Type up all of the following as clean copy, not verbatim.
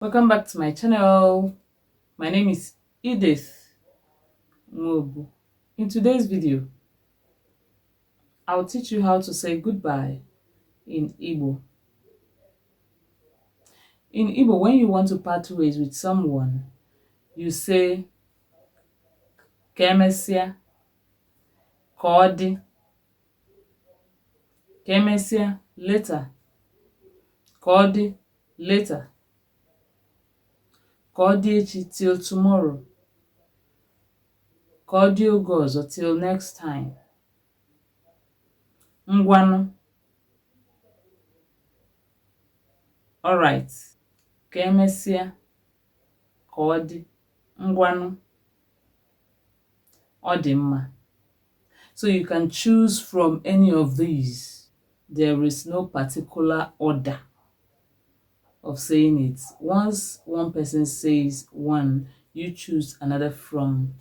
Welcome back to my channel. My name is Edith Ngobu. In today's video, I'll teach you how to say goodbye in Igbo. In Igbo, when you want to part ways with someone, you say kemesia, kodi, kemesia, later, kodi, later, kodi echi, till tomorrow, kodi ogozo, till next time, ngwanu, alright, kemesia, kodi, ngwanu, odimma. So you can choose from any of these. There is no particular order of saying it. Once one person says one, you choose another from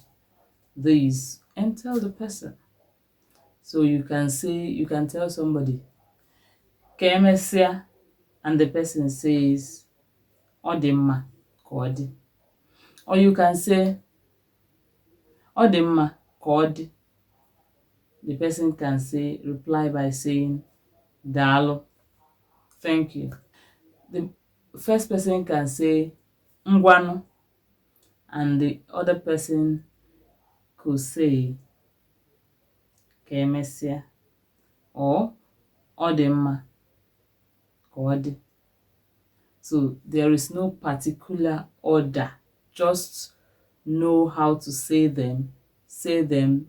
these and tell the person. So you can tell somebody, Kemesia, and the person says, Odimma, Kodi. Or you can say, Odimma, Kodi. The person can reply by saying, Dalo, thank you. The first person can say, Ngwanu, and the other person could say, Kemesia, or Odimma, Kodi. So there is no particular order. Just know how to say them. Say them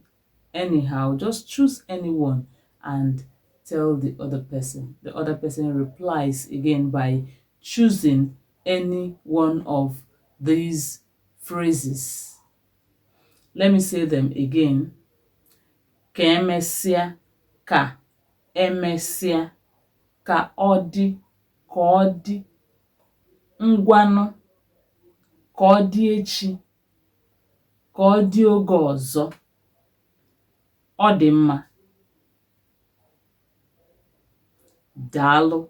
anyhow. Just choose anyone and tell the other person. The other person replies again by choosing any one of these phrases. Let me say them again. Ka emesia, ka emesia, ka odi, ka odi, ngwanu, ka ọ dị echi, ka ọ dị oge ọzọ, ọ dị mma, daalụ,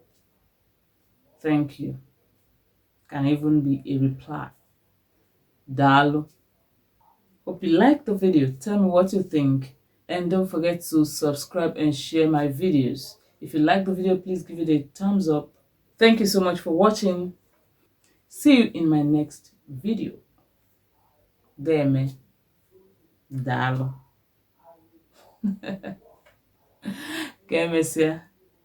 thank you, can even be a reply, daalụ. Hope you liked the video. Tell me what you think, and don't forget to subscribe and share my videos. If you like the video, please give it a thumbs up. Thank you so much for watching. See you in my next video. Deme, daalụ. Ka emesịa.